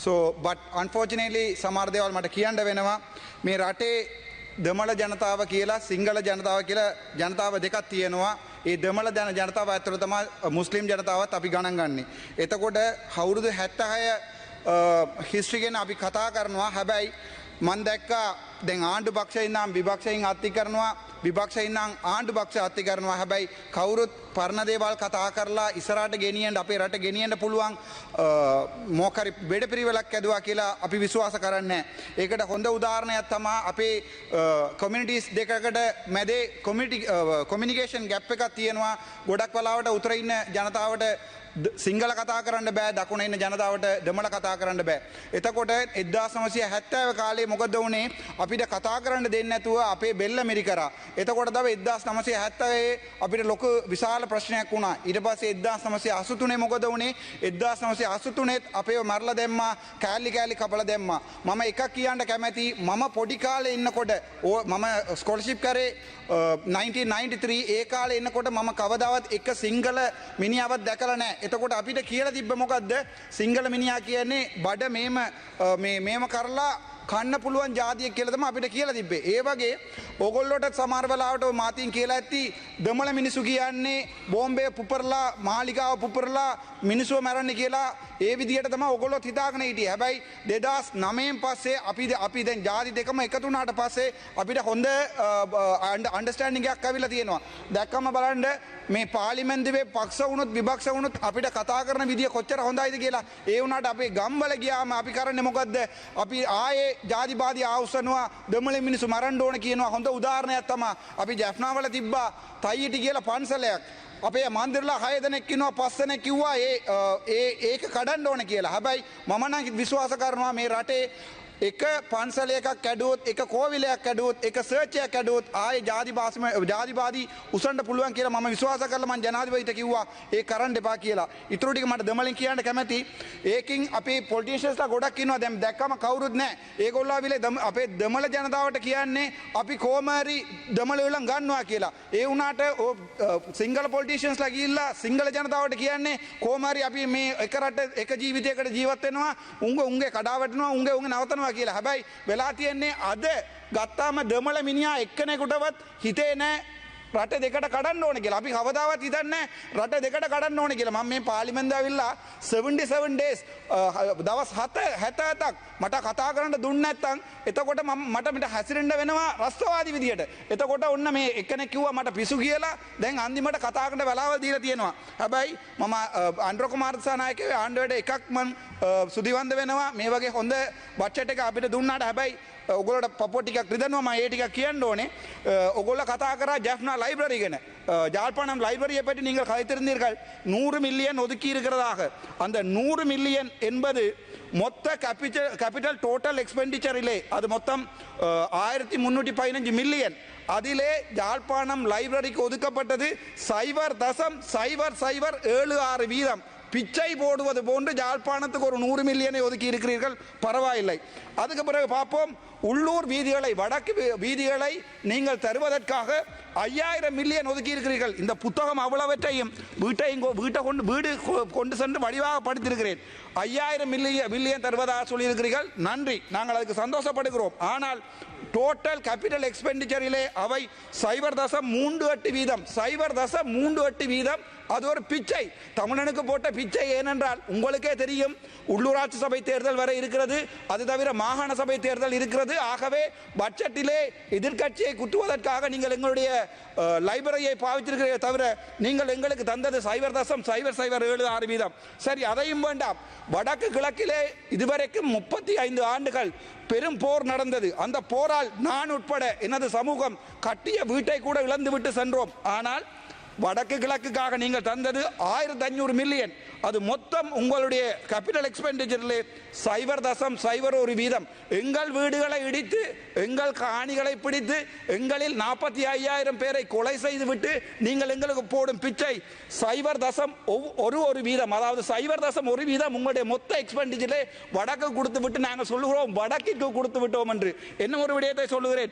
So but unfortunately සමහර දේවල් මට කියන්න වෙනවා මේ රටේ දෙමළ ජනතාව කියලා සිංහල ජනතාව කියලා ජනතාව දෙකක් තියෙනවා. ඒ දෙමළ ජනතාව ඇතුළත තමයි මුස්ලිම් ජනතාවත් අපි ගණන් ගන්නේ. එතකොට අවුරුදු 76 හිස්ටරි ගැන අපි කතා කරනවා. හැබැයි මම දැක්කා දැන් ආණ්ඩු පක්ෂයෙන් නම් විපක්ෂයෙන් අත්ති කරනවා විපක්ෂයෙන් නම් ආණ්ඩු පක්ෂ අත්ති කරනවා. හැබැයි කවුරුත් පරණ දේවල් කතා කරලා ඉස්සරහට ගෙනියන්න අපේ රට ගෙනියන්න පුළුවන් මොකරි බෙඩ පිළිවෙලක් ඇදුවා කියලා අපි විශ්වාස කරන්නේ නැහැ. ඒකට හොඳ උදාහරණයක් තමයි අපේ කමියුනිටිස් දෙකකට මැදේ කොමියුනිකේෂන් ගැප් එකක් තියෙනවා. ගොඩක් වෙලාවට උතර ඉන්න ජනතාවට සිංහල කතා කරන්න බෑ, දකුණ ඉන්න ජනතාවට දෙමළ කතා කරන්න බෑ. එතකොට 1970 කාලේ මොකද වුනේ? අපිට කතා කරන්න දෙන්නේ නැතුව අපේ බෙල්ල මිරි කරා. එතකොට තමයි 1970 අපිට ලොකු විශාල ප්‍රශ්නයක් වුණා. ඊට පස්සේ 1983 මොකද වුනේ? 1983 අපේව මරලා දැම්මා, කෑලි කෑලි කපලා දැම්මා. මම එකක් කියන්න කැමැති, මම පොඩි කාලේ ඉන්නකොට මම ස්කෝලර්ෂිප් කරේ 1993 ඒ කාලේ ඉන්නකොට මම කවදාවත් එක සිංහල මිනිහාවක් දැකලා නැහැ. එතකොට අපිට කියලා තිබ්බ මොකද්ද? සිංහල මිනිහා කියන්නේ බඩ මේම කරලා කන්න පුළුවන් ජාතිය කියලා තමයි අපිට කියලා තිබ්බේ. ඒ වගේ ඕගොල්ලෝට සමහර වෙලාවට මාතින් කියලා ඇති දෙමළ මිනිසු කියන්නේ බෝම්බේ පුපුරලා මාලිගාව පුපුරලා මිනිස්සුව මරන්නේ කියලා ඒ විදිහට තමයි ඕගොල්ලෝ හිතාගෙන හිටියේ. හැබැයි 2009න් පස්සේ අපි දැන් ජාති දෙකම එකතු වුණාට පස්සේ අපිට හොඳ අන්ඩර්ස්ටෑන්ඩින්ග් එකක් ඇවිල්ලා තියෙනවා. දැක්කම බලන්න මේ පාර්ලිමේන්තුවේ පක්ෂ වුණොත් විපක්ෂ වුණොත් අපිට කතා කරන විදිය කොච්චර හොඳයිද කියලා. ඒ වුණාට අපේ ගම්වල ගියාම අපි කරන්නේ මොකද්ද? අපි ආයේ ජාතිවාදී ආවුස්සනවා, දෙමළ මිනිස්සු මරන්න ඕන කියනවා. හොඳ උදාහරණයක් තමයි අපි ජැෆ්නාවල තිබ්බා තයියිටි කියලා පන්සලයක්. අපේ මන්දිරලා 6 දෙනෙක් ඉන්නවා, 5 දෙනෙක් කිව්වා ඒක කඩන්න ඕන කියලා. හැබැයි මම නම් විශ්වාස කරනවා මේ රටේ එක පන්සලයක කැඩුවොත්, එක කෝවිලයක් කැඩුවොත්, එක සර්චයක් කැඩුවොත් ආයේ ජාතිවාදී උසන්න පුළුවන් කියලා මම විශ්වාස කරලා මම ජනාධිපතිට කිව්වා ඒ කරන්න එපා කියලා. ඊටු ටික මට දෙමළෙන් කියන්න කැමැති. ඒකින් අපේ පොලිටිෂියන්ස්ලා ගොඩක් ඉන්නවා. දැන් දැක්කම කවුරුත් නැහැ. ඒගොල්ලෝ ආවිලේ අපේ දෙමළ ජනතාවට කියන්නේ අපි කොහොමරි දෙමළ වලන් ගන්නවා කියලා. ඒ වුණාට සිංගල පොලිටිෂියන්ස්ලා ගිහිල්ලා සිංගල ජනතාවට කියන්නේ කොහොමරි අපි මේ එක රට එක ජීවිතයකට ජීවත් වෙනවා, උන්ගේ කඩා වැටෙනවා, උන්ගේ නවතනවා කියලා. හැබැයි වෙලා තියෙන්නේ අද ගත්තාම දෙමළ මිනිහා එක්කෙනෙකුටවත් හිතේ නැහැ රට දෙකට කඩන්න ඕනේ කියලා. අපි කවදාවත් හිතන්නේ රට දෙකට කඩන්න ඕනේ කියලා. මම මේ පාර්ලිමේන්තුවේ ඇවිල්ලා 77 days දවස් 77ක් මට කතා කරන්න දුන්නේ නැත්නම් එතකොට මට හැසිරෙන්න වෙනවා රස්තවාදී විදියට. එතකොට ඔන්න මේ එක්කෙනෙක් කිව්වා මට පිසු කියලා. දැන් අන්තිමට කතා කරන්න වෙලාවල් දීලා තියෙනවා. හැබැයි මම ආණ්ඩුව කුමාර දිසානායකගේ ආණ්ඩුවට එකක් මම සුදිවන්ද වෙනවා. මේ වගේ හොඳ බජට් එක අපිට දුන්නාට හැබැයි ඔගොල්ලෝට පපුව ටිකක් රිදෙනවා. මම ඒ ටිකක් කියන්න ඕනේ. ඔගොල්ලෝ කතා කරා ஜாஃப்னா லைப்ரரி ගැන. யாழ்ப்பாணம் லைப்ரரியை பற்றி நீங்கள் கதைத்திருந்தீர்கள். 100 மில்லியன் ஒதுக்கி இருக்கிறதாக. அந்த 100 மில்லியன் என்பது மொத்த கேபிட்டல் டோட்டல் எக்ஸ்பெண்டிச்சரிலே அது மொத்தம் 1315 மில்லியன். அதிலே யாழ்ப்பாணம் லைப்ரரிக்கு ஒதுக்கப்பட்டது 0.0076%. பிச்சை போடுவது போன்று யாழ்ப்பாணத்துக்கு ஒரு 100 மில்லியனை ஒதுக்கி இருக்கிறீர்கள், பரவாயில்லை. அதுக்கு பிறகு பார்ப்போம். உள்ளூர் வீதிகளை, வடக்கு வீதிகளை நீங்கள் தருவதற்காக 5000 மில்லியன் ஒதுக்கி இருக்கிறீர்கள். இந்த புத்தகம் அவ்வளவற்றையும் வீடு கொண்டு சென்று வடிவாக படித்திருக்கிறேன். 5000 மில்லியன் தருவதாக சொல்லியிருக்கிறீர்கள். நன்றி, நாங்கள் அதுக்கு சந்தோஷப்படுகிறோம். ஆனால் டோட்டல் கேபிட்டல் எக்ஸ்பெண்டிச்சரிலே அவை 0.38% வீதம். அது ஒரு பிச்சை, தமிழனுக்கு போட்ட பிச்சை. ஏனென்றால் உங்களுக்கே தெரியும், உள்ளூராட்சி சபை தேர்தல் வரை இருக்கிறது, அது தவிர மாகாண சபை தேர்தல் இருக்கிறது. ஆகவே பட்ஜெட்டிலே எதிர்க்கட்சியை குத்துவதற்காக நீங்கள் எங்களுடைய லைப்ரரியை பாவித்திருக்கிறீர்களே தவிர நீங்கள் எங்களுக்கு தந்தது 0.007%. சரி, அதையும் வேண்டாம். வடக்கு கிழக்கிலே இதுவரைக்கும் 35 ஆண்டுகள் பெரும் போர் நடந்தது. அந்த போரால் நான் உட்பட எனது சமூகம் கட்டிய வீட்டை கூட இழந்து விட்டு சென்றோம். ஆனால் வடக்கு கிழக்குக்காக நீங்கள் தந்தது 1500 மில்லியன். அது மொத்தம் உங்களுடைய கேபிட்டல் எக்ஸ்பெண்டிச்சரிலே 0.01%. எங்கள் வீடுகளை இடித்து, எங்கள் காணிகளை பிடித்து, எங்களில் 45,000 பேரை கொலை செய்து விட்டு நீங்கள் எங்களுக்கு போடும் பிச்சை 0.1%. அதாவது 0.1% உங்களுடைய மொத்த எக்ஸ்பெண்டிச்சரிலே வடக்கு கொடுத்து விட்டு நாங்கள் சொல்லுகிறோம் வடக்கிற்கு கொடுத்து விட்டோம் என்று. என்ன ஒரு விடயத்தை சொல்லுகிறேன்.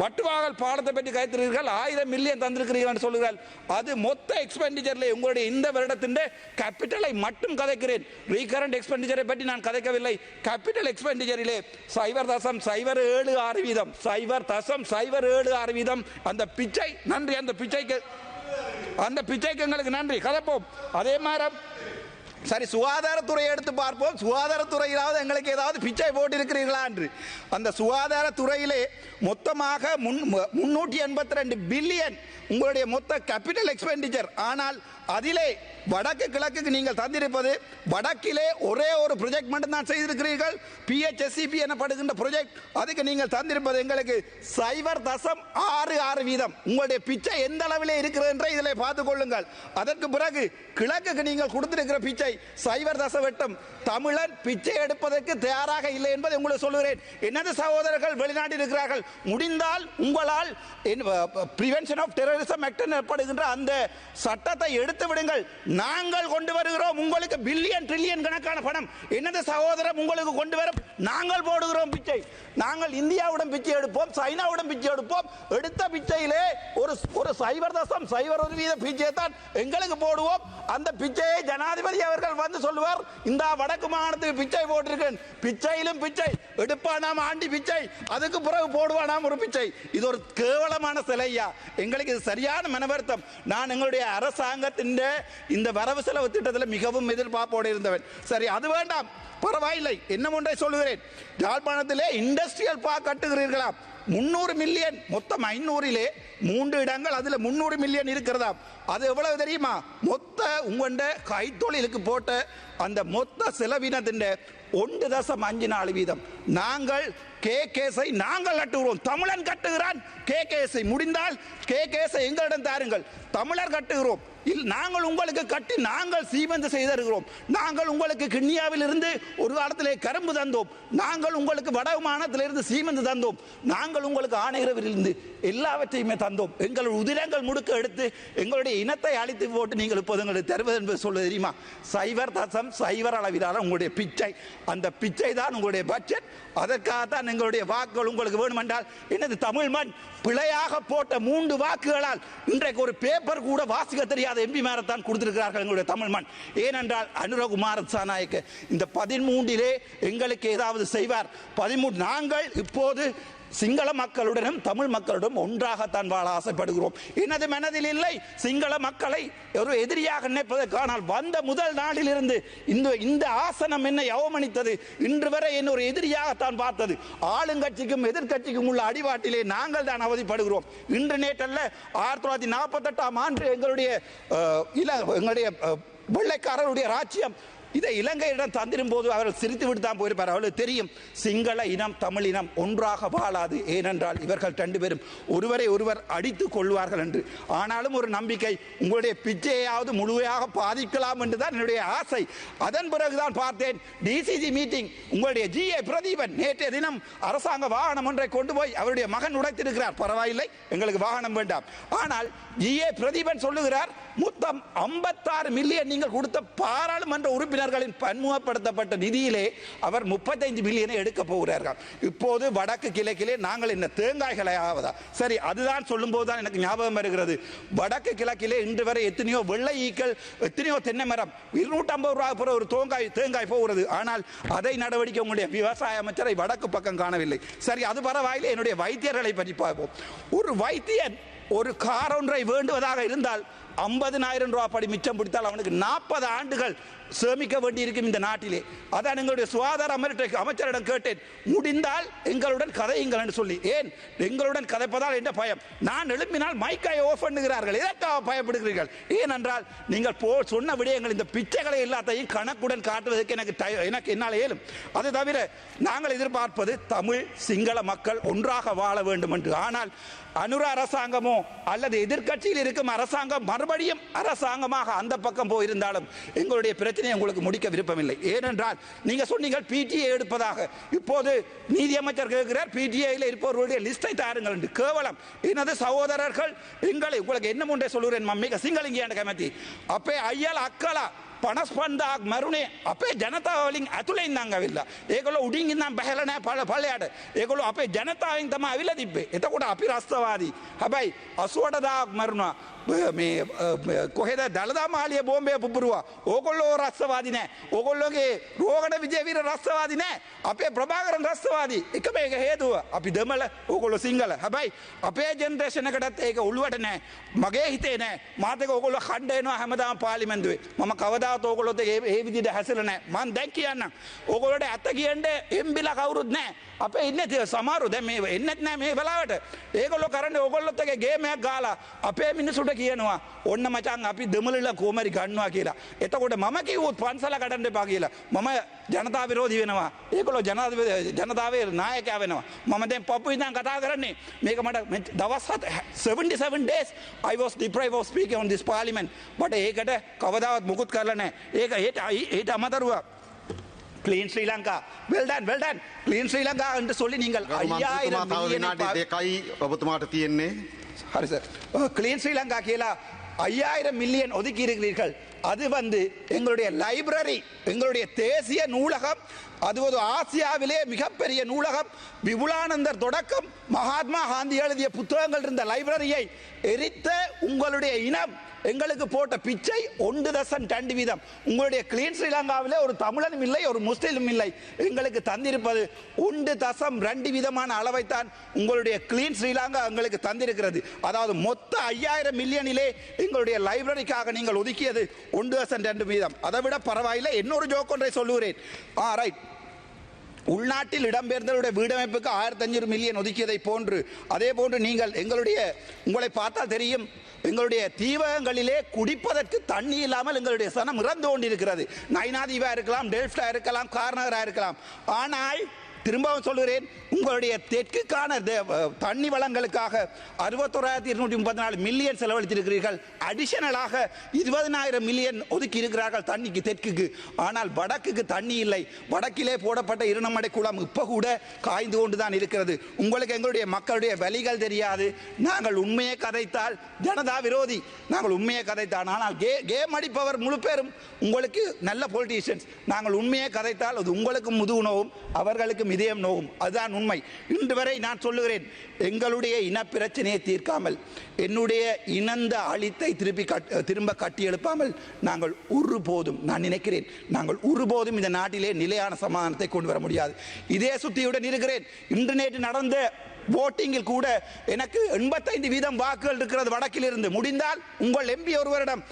வட்டுவாகல் பாலத்தை பற்றி கைத்திருக்கிறீர்கள், 1000 மில்லியன் தந்திருக்கிறீர்கள் என்று சொல்லுகிறார்கள். அது அது மொத்த எக்ஸ்பெண்டிச்சர்ல உங்களுடைய இந்த வருடத்தின் கேபிட்டலை மட்டும் கதைக்கிறேன். ரீகரண்ட் எக்ஸ்பெண்டிச்சரை பற்றி நான் கதைக்கவில்லை. கேபிட்டல் எக்ஸ்பெண்டிச்சரிலே 0.076%, 0.076%. அந்த பிச்சை நன்றி, அந்த பிச்சைக்கு எங்களுக்கு நன்றி. கதைப்போம். அதே மாதிரி சரி, சுகாதாரத்துறையை எடுத்து பார்ப்போம். சுகாதாரத்துறையிலாவது எங்களுக்கு ஏதாவது பிச்சை போட்டிருக்கிறீர்களா என்று. அந்த சுகாதாரத்துறையிலே மொத்தமாக 382 பில்லியன் உங்களுடைய மொத்த கேபிட்டல் எக்ஸ்பெண்டிச்சர். ஆனால் அதிலே வடக்கு கிழக்குக்கு நீங்கள் தந்திருப்பது, வடக்கிலே ஒரே ஒரு ப்ரொஜெக்ட் மட்டும் தான் செய்திருக்கிறீர்கள், PHSCP எனப்படுகின்ற ப்ரொஜெக்ட். அதுக்கு நீங்கள் தந்திருப்பது எங்களுக்கு 0.66%. உங்களுடைய பிச்சை எந்த அளவிலே இருக்கிறது என்ற இதில் பார்த்துக் கொள்ளுங்கள். அதற்கு பிறகு கிழக்குக்கு நீங்கள் கொடுத்திருக்கிற பிச்சை 0.8. தமிழன் பிச்சை எடுப்பதற்கு தயாராக இல்லை என்பதை உங்களுக்கு சொல்லுகிறேன். எனது சகோதரர்கள் வெளிநாட்டில் இருக்கிறார்கள். முடிந்தால் உங்களால் பிரிவென்ஷன் ஆஃப் டெரரிசம் ஆக்ட் எனப்படுகின்ற அந்த சட்டத்தை எடுத்து விடுங்கள். நாங்கள் கொண்டு வருகிறோம் உங்களுக்கு பில்லியன் ட்ரில்லியன் கணக்கான பணம். எனது சகோதரர் உங்களுக்கு கொண்டு வர நாங்கள் போடுகிறோம் பிச்சை. நாங்கள் இந்தியாவுடன் பிச்சை எடுப்போம், சைனாவுடன் பிச்சை எடுப்போம். எடுத்த பிச்சையிலே ஒரு 0.01% பிச்சையை தான் எங்களுக்கு போடுவோம். அந்த பிச்சையை ஜனாதிபதி அவர்கள் வந்து சொல்லுவார், இந்த வடக்கு மாகாணத்துக்கு பிச்சை போட்டிருக்கேன். பிச்சையிலும் பிச்சை எடுப்பானாம் ஆண்டி பிச்சை, அதுக்கு பிறகு போடுவானாம் ஒரு பிச்சை. இது ஒரு கேவலமான சிலையா. எங்களுக்கு இது சரியான மனவருத்தம். நான் எங்களுடைய அரசாங்கத்தின் இந்த வரவு செலவு திட்டத்தில் மிகவும் எதிர்பார்ப்போடு இருந்தவன். சரி, அது வேண்டாம், பரவாயில்லை. என்ன ஒன்றை சொல்லுகிறேன். யாழ்ப்பாணத்திலே இண்டஸ்ட்ரியல் பார்க் கட்டுகிறீர்களா? 300 மில்லியன், மொத்தம் 500லே 3 இடங்கள், அதுல 300 மில்லியன் இருக்கிறதா? அது எவ்வளவு தெரியுமா? மொத்த உங்கண்ட கைத்தொழிலுக்கு போட்ட அந்த மொத்த செலவினத்தின் 1.54%. நாங்கள் கேகேஸை நாங்கள் கட்டுகிறோம். தமிழன் கட்டுகிறான் கேகேஸை. முடிந்தால் கேகேஸை எங்களிடம் தாருங்கள். தமிழர் கட்டுகிறோம். நாங்கள் உங்களுக்கு கட்டி நாங்கள் சீமெந்து செய்திருக்கிறோம். நாங்கள் உங்களுக்கு கிண்ணியாவில் இருந்து ஒரு காலத்திலே கரும்பு தந்தோம். நாங்கள் உங்களுக்கு வடமானத்திலிருந்து சீமெந்து தந்தோம். நாங்கள் உங்களுக்கு ஆணையரவிலிருந்து எல்லாவற்றையுமே தந்தோம். எங்கள் உதிரங்கள் முடுக்க எடுத்து எங்களுடைய இனத்தை அழித்து போட்டு நீங்கள் இப்போது எங்களுக்கு தருவது என்பது சொல்ல தெரியுமா? 0.0 அளவிலான உங்களுடைய பிச்சை. அந்த பிச்சை தான் உங்களுடைய பட்ஜெட். அதற்காகத்தான் எங்களுடைய வாக்குகள் உங்களுக்கு வேணுமென்றால் எனது தமிழ் மண் பிழையாக போட்ட 3 வாக்குகளால் இன்றைக்கு ஒரு பேப்பர் கூட வாசிக்க தெரியாத MP மாரத்தான் கொடுத்திருக்கிறார்கள் எங்களுடைய தமிழ் மண். ஏனென்றால் அனுரகுமார திசாநாயக்க இந்த 13லே எங்களுக்கு ஏதாவது செய்வார். 13 நாங்கள் இப்போது சிங்கள மக்களுடனும் தமிழ் மக்களுடன் ஒன்றாகத்தான் வாழ ஆசைப்படுகிறோம். எனது மனதில் இல்லை சிங்கள மக்களை ஒரு எதிரியாக நினைப்பதற்கானால் வந்த முதல் நாளில் இருந்து இந்த ஆசனம் என்னை அவமனித்தது. இன்று வரை என்ன ஒரு எதிரியாகத்தான் பார்த்தது. ஆளுங்கட்சிக்கும் எதிர்கட்சிக்கும் உள்ள அடிவாட்டிலே நாங்கள் தான் அவதிப்படுகிறோம். இன்று நேற்றல்ல, 1948ஆம் ஆண்டு எங்களுடைய வெள்ளைக்காரருடைய ராஜ்யம் இதை இலங்கையிடம் தந்திரும் போது அவர்கள் சிரித்து விட்டு தான் போயிருப்பார். அவர்களுக்கு தெரியும் சிங்கள இனம் தமிழ் இனம் ஒன்றாக வாழாது. ஏனென்றால் இவர்கள் 2 பேரும் ஒருவரை ஒருவர் அடித்துக் கொள்வார்கள் என்று. ஆனாலும் ஒரு நம்பிக்கை, உங்களுடைய பிச்சையாவது முழுமையாக பாதிக்கலாம் என்றுதான் என்னுடைய ஆசை. அதன் பிறகுதான் பார்த்தேன் டிசிசி மீட்டிங். உங்களுடைய GA பிரதீபன் நேற்றைய தினம் அரசாங்க வாகனம் ஒன்றை கொண்டு போய் அவருடைய மகன் உடைத்திருக்கிறார். பரவாயில்லை, எங்களுக்கு வாகனம் வேண்டாம். ஆனால் GA பிரதீபன் சொல்லுகிறார், மொத்தம் 56 மில்லியன் நீங்கள் கொடுத்த பாராளுமன்ற உறுப்பினர்களின் பன்முகப்படுத்தப்பட்ட நிதியிலே அவர் 35 மில்லியனை எடுக்க போகிறார்கள். இப்போது வடக்கு கிழக்கிலே நாங்கள் என்ன தேங்காய்களை ஆவதா? சரி, அதுதான் சொல்லும் போதுதான் எனக்கு ஞாபகம் வருகிறது. வடக்கு கிழக்கிலே இன்று வரை எத்தனையோ வெள்ளை ஈக்கள், எத்தனையோ தென்னை மரம் 250 ரூபாய் ஒரு தேங்காய் போகிறது. ஆனால் அதை நடவடிக்கை உங்களுடைய விவசாய அமைச்சரை வடக்கு பக்கம் காணவில்லை. சரி, அது பரவாயில்லை. என்னுடைய வைத்தியர்களை பற்றி பார்ப்போம். ஒரு வைத்தியன் ஒரு கார் ஒன்றை வேண்டுவதாக இருந்தால் 50,000 ரூபாய் படி மிச்சம் பிடித்தால் அவனுக்கு 40 ஆண்டுகள் சேமிக்க வேண்டி இருக்கும் இந்த நாட்டிலே. அதான் எங்களுடைய சுகாதார அமைச்சரிடம் கேட்டேன், முடிந்தால் எங்களுடன் கதையுங்கள் என்று சொல்லி. ஏன் எங்களுடன் கதைப்பதால் என்ன பயம்? நான் எழுப்பினால் மைக்கை ஆஃப் பண்ணுகிறார்கள். எதற்காக பயப்படுகிறீர்கள்? ஏனென்றால் நீங்கள் சொன்ன விடயங்கள் இந்த பிச்சைகளை எல்லாத்தையும் கணக்குடன் காட்டுவதற்கு எனக்கு என்னால் இயலும். அது தவிர நாங்கள் எதிர்பார்ப்பது தமிழ் சிங்கள மக்கள் ஒன்றாக வாழ வேண்டும் என்று. ஆனால் அனுர அரசாங்கமோ அல்லது எதிர்கட்சியில் இருக்கும் அரசாங்கம் மறுபடியும் அரசாங்கமாக அந்த பக்கம் போயிருந்தாலும் எங்களுடைய பிரச்சனையை உங்களுக்கு முடிக்க விருப்பமில்லை. ஏனென்றால் நீங்க சொன்னீங்க PTA எடுப்பதாக. இப்போது நீதியமைச்சர் கேட்கிறார், PTA இருப்பவர்களுடைய லிஸ்டை தாருங்கள் என்று. கேவலம். எனது சகோதரர்கள் எங்களை உங்களுக்கு என்ன ஒன்றை சொல்லுகிறேன், மம்மிக சிங்களிங்க கமிட்டி அப்பே ஐயால் அக்கலா 55,000ක් මරුණේ අපේ ජනතාව වලින් ඇතුලේ ඉඳන් ඇවිල්ලා. ඒගොල්ලෝ උඩින් ඉඳන් බහැලා නැහැ පළයට. ඒගොල්ලෝ අපේ ජනතාවෙන් තමයි ඇවිල්ලා තිබ්බේ. එතකොට අපි රස්තවාදී. හැබැයි 88,000ක් මරුණා. මේ කොහෙද දළදා මාලිය බෝම්බය පුපුරුවා. ඕගොල්ලෝ රස්තවාදී නෑ. ඕගොල්ලෝගේ රෝගණ විජේවීර රස්තවාදී නෑ. අපේ ප්‍රභාකරන් රස්තවාදී. එකම එක හේතුව අපි දෙමළ ඕගොල්ලෝ සිංහල. හැබැයි අපේ ජෙනරේෂන් එකටත් ඒක උළුවට නෑ. මගේ හිතේ නෑ. මාත් එක ඕගොල්ලෝ ඛණ්ඩ වෙනවා හැමදාම පාර්ලිමේන්තුවේ. මම කවදාවත් ඕගොල්ලොත් ඒ විදිහට හැසිරෙලා නෑ. මම දැන් කියන්නම්. ඕගොල්ලෝට ඇත්ත කියන්නේ එම්බිලා කවුරුත් නෑ. අපේ ඉන්නේ සමහරු දැන් මේ එන්නෙත් නෑ මේ වෙලාවට. ඒගොල්ලෝ කරන්නේ ඕගොල්ලොත් එක ගේම් එකක් ගාලා අපේ මිනිසුන්ට කියනවා ඔන්න මචං අපි දෙමළලා කොමරි ගන්නවා කියලා. එතකොට මම කිව්වොත් පන්සල කඩන්න එපා කියලා. මම ජනතා විරෝධී වෙනවා. ඒගොල්ලෝ ජනතාවේ නායකයා වෙනවා. මම දැන් පපු ඉඳන් කතා කරන්නේ මේක මට දවස් 77 days I was deprived of speaking on this parliament. but ඒකට කවදාවත් මුකුත් කරලා නැහැ. ඒක අමතරව Clean Sri Lanka. Well done. Clean Sri Lanka என்று சொல்லி நீங்கள் 5000 மில்லியன் දෙකයි ඔබතුමාට තියෙන්නේ. ஹரி சார் கிளீன் ஸ்ரீலங்கா கீழே 5000 மில்லியன் ஒதுக்கி இருக்கிறீர்கள். அது வந்து எங்களுடைய லைப்ரரி, எங்களுடைய தேசிய நூலகம், அது ஒரு ஆசியாவிலே மிகப்பெரிய நூலகம். விபுலானந்தர் தொடக்கம் மகாத்மா காந்தி எழுதிய புத்தகங்கள் இருந்த லைப்ரரியை எரித்த உங்களுடைய இனம் எங்களுக்கு போட்ட பிச்சை 1.2 உங்களுடைய கிளீன் ஸ்ரீலங்காவிலே ஒரு தமிழனும் இல்லை, ஒரு முஸ்லிமும் இல்லை. எங்களுக்கு தந்திருப்பது 1.2 அளவைத்தான் உங்களுடைய கிளீன் ஸ்ரீலங்கா எங்களுக்கு தந்திருக்கிறது. அதாவது மொத்த 5000 மில்லியனிலே எங்களுடைய லைப்ரரிக்காக நீங்கள் ஒதுக்கியது 1.2. அதை விட பரவாயில்லை. இன்னொரு ஜோக் ஒன்றை சொல்லுகிறேன். ரைட். உள்நாட்டில் இடம்பெயர்ந்தவருடைய வீடமைப்புக்கு 1500 மில்லியன் ஒதுக்கியதை போன்று அதே போன்று நீங்கள் உங்களை பார்த்தால் தெரியும், எங்களுடைய தீவகங்களிலே குடிப்பதற்கு தண்ணி இல்லாமல் எங்களுடைய சனம் இறந்து கொண்டிருக்கிறது. நைனாதீவா இருக்கலாம், டெல்ஃப்டா இருக்கலாம், கார்னகரா இருக்கலாம். ஆனால் திரும்பவும் சொல்கிறேன், உங்களுடைய தெற்குக்கான தண்ணி வளங்களுக்காக 61,234 மில்லியன் செலவழித்திருக்கிறீர்கள். அடிஷனலாக 20,000 மில்லியன் ஒதுக்கி இருக்கிறார்கள் தண்ணிக்கு தெற்குக்கு. ஆனால் வடக்குக்கு தண்ணி இல்லை. வடக்கிலே போடப்பட்ட இருநமடை குளம் இப்ப கூட காய்ந்து கொண்டுதான் இருக்கிறது. உங்களுக்கு எங்களுடைய மக்களுடைய வலிகள் தெரியாது. நாங்கள் உண்மையை கதைத்தால் ஜனதா விரோதி. நாங்கள் உண்மையை கதைத்தான். ஆனால் கேம் அடிப்பவர் முழு பேரும் உங்களுக்கு நல்ல பொலிட்டீஷியன்ஸ். நாங்கள் உண்மையை கதைத்தால் அது உங்களுக்கு முதுகு நோவும், அவர்களுக்கு இதயம் நோவும். அதுதான் உண்மை. இன்று வரை நான் சொல்லுகிறேன், எங்களுடைய இன பிரச்சனையை தீர்க்காமல், என்னுடைய இனந்த அழித்தை திரும்ப கட்டி எழுப்பாமல் நாங்கள் ஒருபோதும், நான் நினைக்கிறேன், நாங்கள் ஒருபோதும் இந்த நாட்டிலே நிலையான சமாதானத்தை கொண்டு வர முடியாது. இதே சுத்தியுடன் இருக்கிறேன். இன்று நேற்று நடந்த votingil கூட எனக்கு 85% வாக்குகள் இருக்கிறது வடக்கில் இருந்து. முடிந்தால் உங்கள் எம்பி ஒருவரிடம்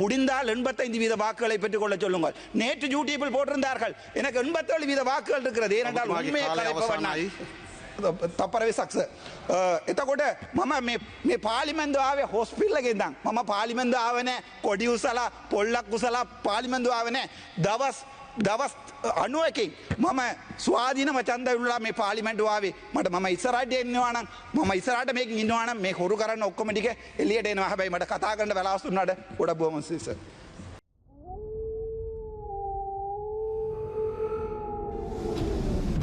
முடிந்தால் 85% வாக்குகளை பெற்றுக் கொள்ள சொல்லுங்கள். நேற்று யூடியூபில் போட்டிருந்தார்கள் எனக்கு 87% வாக்குகள் இருக்கிறது. ஏனென்றால் உண்மையை கலைப்பவன் තපරවේ සක්ස. එතකොට මම මේ පාලිමෙන්දුව ආවේ හොස්පිටල් එකේ ඉඳන්. මම පාලිමෙන්දුව ආවේ නැහැ කොඩි උසලා පොල්ලක් උසලා පාලිමෙන්දුව ආවේ නැහැ. දවස් 91කින් මම ස්වාධීනව ඡන්ද විරුලා මේ පාර්ලිමේන්තුව ආවේ. මම ඉස්සරහට එන්නවා නම් මම ඉස්සරහට මේකෙන් ඉන්නවා නම් මේ හොරු කරන්න ඔක්කොම ටික එළියට එනවා. හැබැයි මට කතා කරන්න වෙලාවක් දුන්නාට ගොඩක් බොහොම සීස.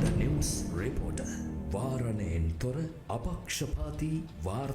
The News Reporter. වාරණයෙන් තොර අපක්ෂපාතී වාර්තා